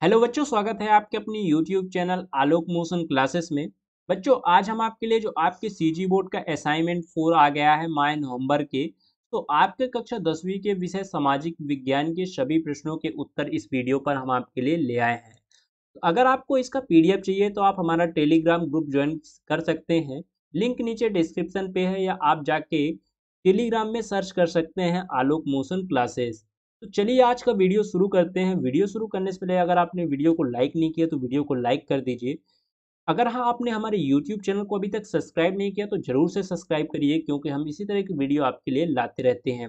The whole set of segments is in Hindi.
हेलो बच्चों, स्वागत है आपके अपनी YouTube चैनल आलोक मोशन क्लासेस में। बच्चों, आज हम आपके लिए जो आपके सीजी बोर्ड का असाइनमेंट 4 आ गया है माह नवंबर के, तो आपके कक्षा 10वीं के विषय सामाजिक विज्ञान के सभी प्रश्नों के उत्तर इस वीडियो पर हम आपके लिए ले आए हैं। तो अगर आपको इसका PDF चाहिए तो आप हमारा टेलीग्राम ग्रुप ज्वाइन कर सकते हैं। लिंक नीचे डिस्क्रिप्शन पे है, या आप जाके टेलीग्राम में सर्च कर सकते हैं आलोक मोशन क्लासेस। तो चलिए आज का वीडियो शुरू करते हैं। वीडियो शुरू करने से पहले अगर आपने वीडियो को लाइक नहीं किया तो वीडियो को लाइक कर दीजिए। अगर हाँ, आपने हमारे YouTube चैनल को अभी तक सब्सक्राइब नहीं किया तो जरूर से सब्सक्राइब करिए, क्योंकि हम इसी तरह की वीडियो आपके लिए लाते रहते हैं।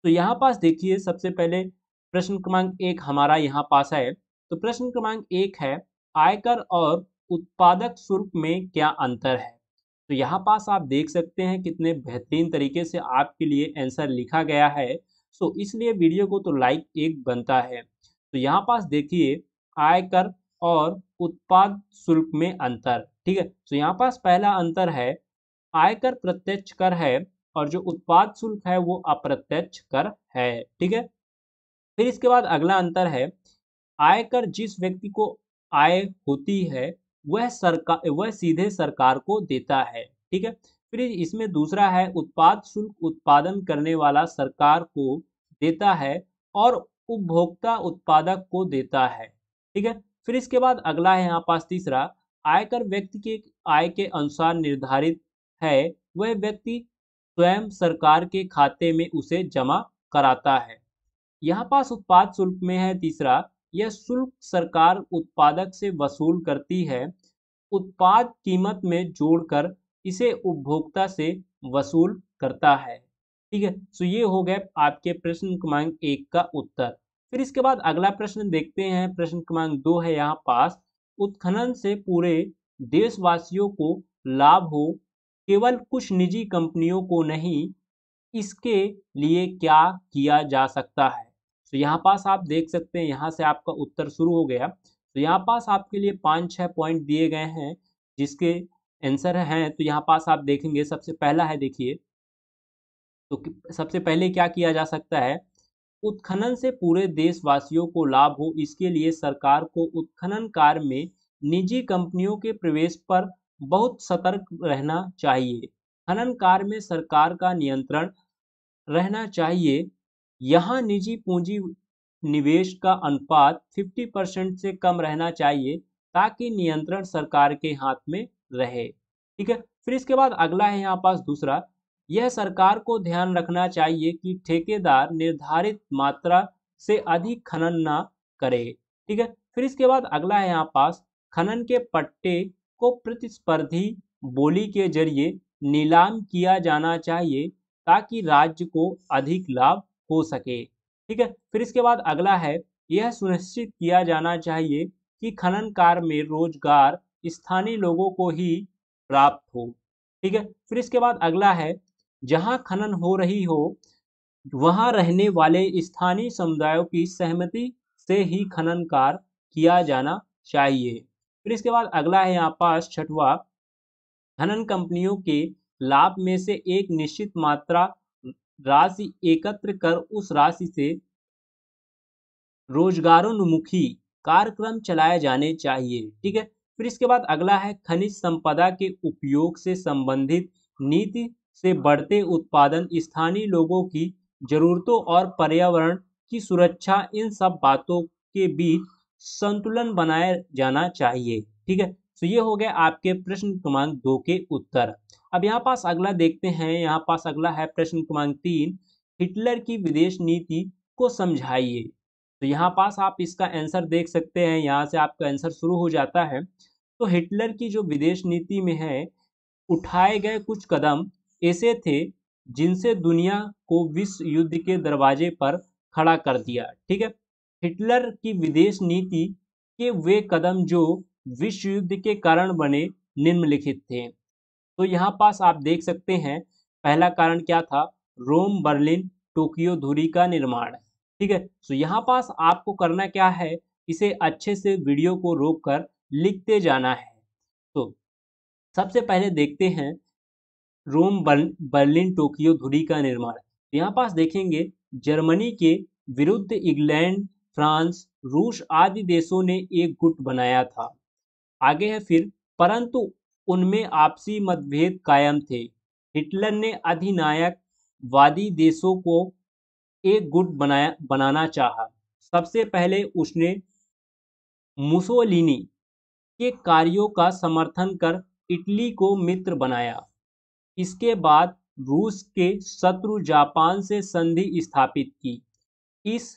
तो यहाँ पास देखिए, सबसे पहले प्रश्न क्रमांक 1 हमारा यहाँ पास है। तो प्रश्न क्रमांक 1 है, आयकर और उत्पादक शुल्क में क्या अंतर है। तो यहाँ पास आप देख सकते हैं कितने बेहतरीन तरीके से आपके लिए आंसर लिखा गया है। सो इसलिए वीडियो को तो लाइक एक बनता है। तो यहाँ पास देखिए, आयकर और उत्पाद शुल्क में अंतर। ठीक है, तो यहाँ पास पहला अंतर है, आयकर प्रत्यक्ष कर है और जो उत्पाद शुल्क है वो अप्रत्यक्ष कर है। ठीक है, फिर इसके बाद अगला अंतर है, आयकर जिस व्यक्ति को आय होती है वह सीधे सरकार को देता है। ठीक है, फिर इसमें दूसरा है, उत्पाद शुल्क उत्पादन करने वाला सरकार को देता है और उपभोक्ता उत्पादक को देता है। ठीक है, फिर इसके बाद अगला है यहाँ पास तीसरा, आयकर व्यक्ति के आय के अनुसार निर्धारित है, वह व्यक्ति स्वयं सरकार के खाते में उसे जमा कराता है। यहाँ पास उत्पाद शुल्क में है तीसरा, यह शुल्क सरकार उत्पादक से वसूल करती है, उत्पाद कीमत में जोड़कर इसे उपभोक्ता से वसूल करता है। ठीक है, तो ये हो गए आपके प्रश्न क्रमांक 1 का उत्तर। फिर इसके बाद अगला प्रश्न देखते हैं, प्रश्न क्रमांक 2 है यहाँ पास, उत्खनन से पूरे देशवासियों को लाभ हो, केवल कुछ निजी कंपनियों को नहीं, इसके लिए क्या किया जा सकता है। तो यहाँ पास आप देख सकते हैं, यहाँ से आपका उत्तर शुरू हो गया। तो यहाँ पास आपके लिए 5-6 पॉइंट दिए गए हैं जिसके आंसर हैं। तो यहाँ पास आप देखेंगे, सबसे पहला है, देखिए, तो सबसे पहले क्या किया जा सकता है, उत्खनन से पूरे देशवासियों को लाभ हो, इसके लिए सरकार को उत्खनन कार्य में निजी कंपनियों के प्रवेश पर बहुत सतर्क रहना चाहिए। खनन कार्य में सरकार का नियंत्रण रहना चाहिए। यहाँ निजी पूंजी निवेश का अनुपात 50% से कम रहना चाहिए, ताकि नियंत्रण सरकार के हाथ में रहे। ठीक है, फिर इसके बाद अगला है यहाँ पास दूसरा, यह सरकार को ध्यान रखना चाहिए कि ठेकेदार निर्धारित मात्रा से अधिक खनन ना करे। ठीक है, फिर इसके बाद अगला है यहाँ पास, खनन के पट्टे को प्रतिस्पर्धी बोली के जरिए नीलाम किया जाना चाहिए, ताकि राज्य को अधिक लाभ हो सके। ठीक है, फिर इसके बाद अगला है, यह सुनिश्चित किया जाना चाहिए कि खनन कार्य में रोजगार स्थानीय लोगों को ही प्राप्त हो। ठीक है, फिर इसके बाद अगला है, जहां खनन हो रही हो वहां रहने वाले स्थानीय समुदायों की सहमति से ही खनन कार्य किया जाना चाहिए। फिर इसके बाद अगला है यहाँ पास छठवा, खनन कंपनियों के लाभ में से एक निश्चित मात्रा राशि एकत्र कर उस राशि से रोजगारोन्मुखी कार्यक्रम चलाए जाने चाहिए। ठीक है, फिर इसके बाद अगला है, खनिज संपदा के उपयोग से संबंधित नीति से बढ़ते उत्पादन, स्थानीय लोगों की जरूरतों और पर्यावरण की सुरक्षा, इन सब बातों के बीच संतुलन बनाया जाना चाहिए। ठीक है, तो ये हो गए आपके प्रश्न क्रमांक 2 के उत्तर। अब यहाँ पास अगला देखते हैं, यहाँ पास अगला है प्रश्न क्रमांक 3, हिटलर की विदेश नीति को समझाइए। तो यहाँ पास आप इसका आंसर देख सकते हैं, यहाँ से आपका आंसर शुरू हो जाता है। तो हिटलर की जो विदेश नीति में है, उठाए गए कुछ कदम ऐसे थे जिनसे दुनिया को विश्व युद्ध के दरवाजे पर खड़ा कर दिया। ठीक है, हिटलर की विदेश नीति के वे कदम जो विश्व युद्ध के कारण बने निम्नलिखित थे। तो यहाँ पास आप देख सकते हैं, पहला कारण क्या था, रोम बर्लिन टोक्यो दूरी का निर्माण। ठीक है, तो यहाँ पास आपको करना क्या है, इसे अच्छे से वीडियो को रोककर लिखते जाना है। तो सबसे पहले देखते हैं, रोम बर्लिन टोक्यो धुरी का निर्माण। यहाँ पास देखेंगे, जर्मनी के विरुद्ध इंग्लैंड, फ्रांस, रूस आदि देशों ने एक गुट बनाया था। आगे है फिर, परंतु उनमें आपसी मतभेद कायम थे। हिटलर ने अधिनायकवादी देशों को एक गुट बनाना चाहा। सबसे पहले उसने मुसोलिनी के कार्यों का समर्थन कर इटली को मित्र बनाया। इसके बाद रूस के शत्रु जापान से संधि स्थापित की। इस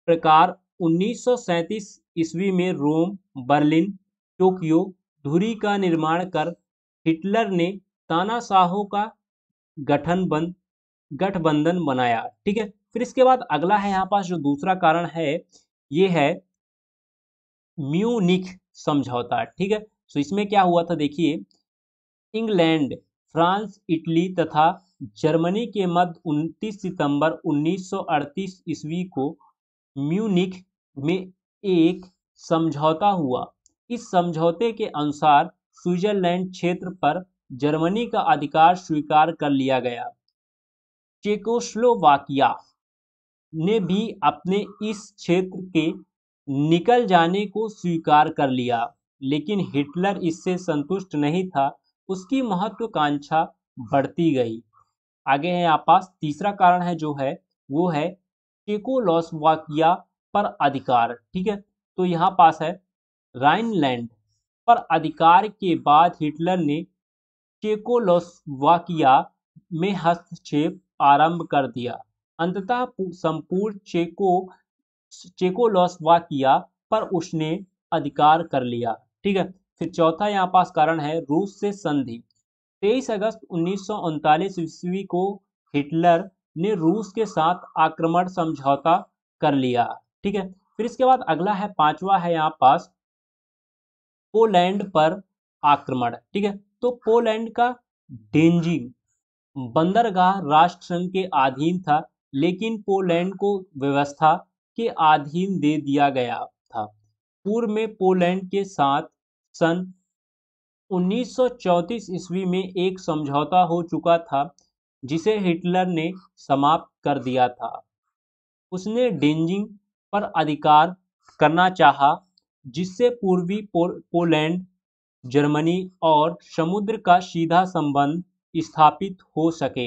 प्रकार 1937 ईस्वी में रोम, बर्लिन, टोक्यो, धुरी का निर्माण कर हिटलर ने तानाशाहों का गठबंधन बनाया। ठीक है, फिर इसके बाद अगला है यहाँ पास जो दूसरा कारण है, ये है म्यूनिख समझौता। ठीक है, तो इसमें क्या हुआ था देखिए, इंग्लैंड, फ्रांस, इटली तथा जर्मनी के मध्य 29 सितंबर 1938 ईस्वी को म्यूनिख में एक समझौता हुआ। इस समझौते के अनुसार स्विट्जरलैंड क्षेत्र पर जर्मनी का अधिकार स्वीकार कर लिया गया। चेकोस्लोवाकिया ने भी अपने इस क्षेत्र के निकल जाने को स्वीकार कर लिया, लेकिन हिटलर इससे संतुष्ट नहीं था। उसकी महत्वाकांक्षा बढ़ती गई। आगे है यहाँ पास तीसरा कारण है जो है वो है चेकोस्लोवाकिया पर अधिकार। ठीक है, तो यहाँ पास है राइनलैंड पर अधिकार के बाद हिटलर ने चेकोस्लोवाकिया में हस्तक्षेप आरंभ कर दिया। अंततः संपूर्ण चेकोस्लोवाकिया पर उसने अधिकार कर लिया। ठीक है, फिर चौथा यहाँ पास कारण है रूस से संधि। 23 अगस्त 1939 ईस्वी को हिटलर ने रूस के साथ आक्रमण समझौता कर लिया। ठीक है, फिर इसके बाद अगला है पांचवा है यहाँ पास पोलैंड पर आक्रमण। ठीक है, तो पोलैंड का डेंजिंग बंदरगाह राष्ट्र संघ के अधीन था, लेकिन पोलैंड को व्यवस्था के अधीन दे दिया गया था। पूर्व में पोलैंड के साथ सन 1934 ईस्वी में एक समझौता हो चुका था, जिसे हिटलर ने समाप्त कर दिया था। उसने डेंजिंग पर अधिकार करना चाहा, जिससे पूर्वी पोलैंड, जर्मनी और समुद्र का सीधा संबंध स्थापित हो सके।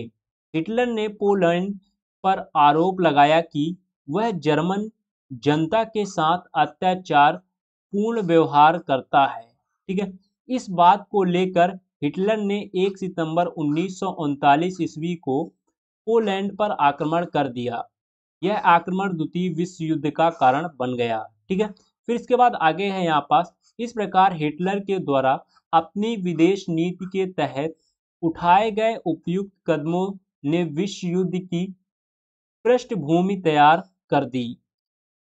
हिटलर ने पोलैंड पर आरोप लगाया कि वह जर्मन जनता के साथ अत्याचार पूर्ण व्यवहार करता है। ठीक है, इस बात को लेकर हिटलर ने 1 सितंबर 1939 ईस्वी को पोलैंड पर आक्रमण कर दिया। यह आक्रमण द्वितीय विश्व युद्ध का कारण बन गया। ठीक है, फिर इसके बाद आगे है यहाँ पास, इस प्रकार हिटलर के द्वारा अपनी विदेश नीति के तहत उठाए गए उपयुक्त कदमों ने विश्व युद्ध की पृष्ठभूमि तैयार कर दी।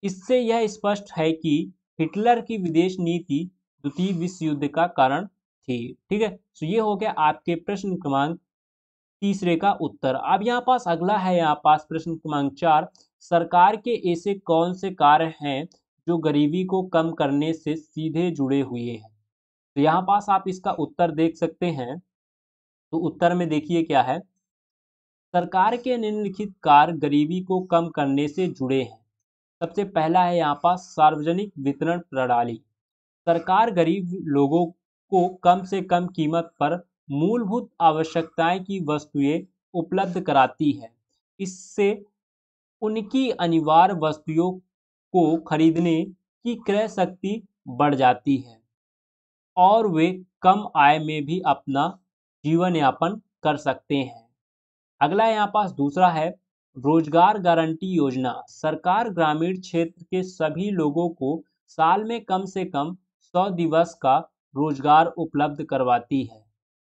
इससे यह स्पष्ट है कि हिटलर की विदेश नीति द्वितीय विश्व युद्ध का कारण थी। ठीक है, तो ये हो गया आपके प्रश्न क्रमांक तीसरे का उत्तर। अब यहाँ पास अगला है यहाँ पास प्रश्न क्रमांक 4, सरकार के ऐसे कौन से कार्य हैं जो गरीबी को कम करने से सीधे जुड़े हुए हैं। तो यहाँ पास आप इसका उत्तर देख सकते हैं। तो उत्तर में देखिए क्या है, सरकार के निम्नलिखित कार्य गरीबी को कम करने से जुड़े हैं। सबसे पहला है यहाँ पास सार्वजनिक वितरण प्रणाली। सरकार गरीब लोगों को कम से कम कीमत पर मूलभूत आवश्यकताएं की वस्तुएं उपलब्ध कराती है। इससे उनकी अनिवार्य वस्तुओं को खरीदने की क्रय शक्ति बढ़ जाती है और वे कम आय में भी अपना जीवन यापन कर सकते हैं। अगला यहाँ पास दूसरा है रोजगार गारंटी योजना। सरकार ग्रामीण क्षेत्र के सभी लोगों को साल में कम से कम 100 दिवस का रोजगार उपलब्ध करवाती है,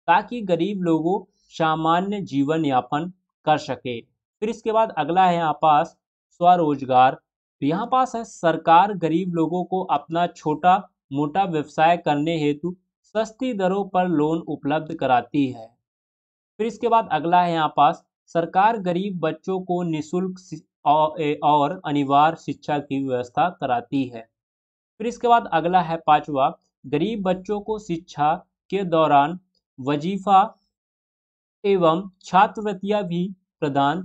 ताकि गरीब लोगों सामान्य जीवन यापन कर सके। फिर इसके बाद अगला है यहाँ पास स्वरोजगार। तो यहाँ पास है सरकार गरीब लोगों को अपना छोटा मोटा व्यवसाय करने हेतु सस्ती दरों पर लोन उपलब्ध कराती है। फिर इसके बाद अगला है यहाँ पास सरकार गरीब बच्चों को निःशुल्क और अनिवार्य शिक्षा की व्यवस्था कराती है। फिर इसके बाद अगला है पांचवा, गरीब बच्चों को शिक्षा के दौरान वजीफा एवं छात्रवृत्तियां भी प्रदान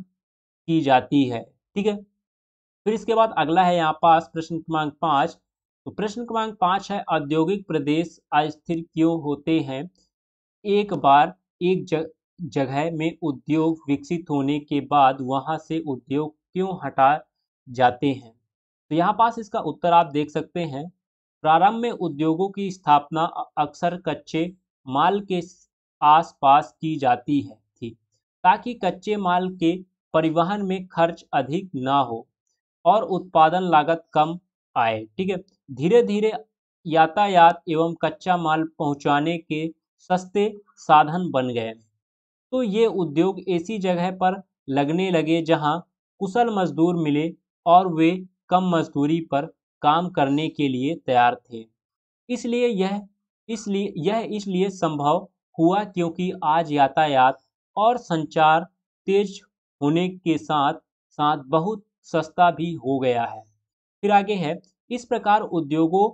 की जाती है। ठीक है, फिर इसके बाद अगला है यहाँ पास प्रश्न क्रमांक 5। तो प्रश्न क्रमांक 5 है, औद्योगिक प्रदेश अस्थिर क्यों होते हैं? एक बार एक जगह में उद्योग विकसित होने के बाद वहां से उद्योग क्यों हटा जाते हैं? तो यहाँ पास इसका उत्तर आप देख सकते हैं। प्रारंभ में उद्योगों की स्थापना अक्सर कच्चे माल के आसपास की जाती है थी, ताकि कच्चे माल के परिवहन में खर्च अधिक ना हो और उत्पादन लागत कम आए। ठीक है। धीरे धीरे यातायात एवं कच्चा माल पहुंचाने के सस्ते साधन बन गए, तो ये उद्योग ऐसी जगह पर लगने लगे जहां कुशल मजदूर मिले और वे कम मजदूरी पर काम करने के लिए तैयार थे। इसलिए संभव हुआ क्योंकि आज यातायात और संचार तेज होने के साथ साथ बहुत सस्ता भी हो गया है। फिर आगे है, इस प्रकार उद्योगों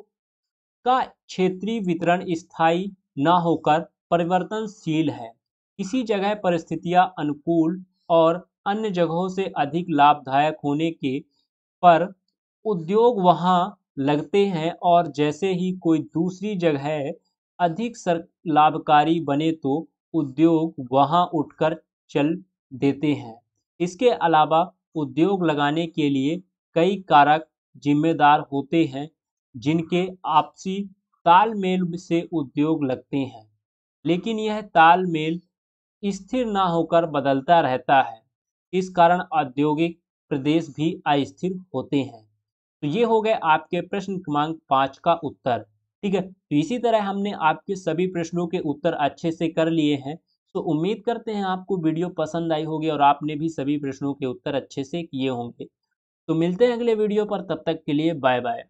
का क्षेत्रीय वितरण स्थायी न होकर परिवर्तनशील है। किसी जगह परिस्थितियां अनुकूल और अन्य जगहों से अधिक लाभदायक होने के पर उद्योग वहां लगते हैं, और जैसे ही कोई दूसरी जगह अधिक लाभकारी बने तो उद्योग वहां उठकर चल देते हैं। इसके अलावा उद्योग लगाने के लिए कई कारक जिम्मेदार होते हैं, जिनके आपसी तालमेल से उद्योग लगते हैं, लेकिन यह तालमेल स्थिर न होकर बदलता रहता है। इस कारण औद्योगिक प्रदेश भी अस्थिर होते हैं। तो ये हो गए आपके प्रश्न क्रमांक 5 का उत्तर। ठीक है। तो इसी तरह हमने आपके सभी प्रश्नों के उत्तर अच्छे से कर लिए हैं। तो उम्मीद करते हैं आपको वीडियो पसंद आई होगी और आपने भी सभी प्रश्नों के उत्तर अच्छे से किए होंगे। तो मिलते हैं अगले वीडियो पर, तब तक के लिए बाय बाय।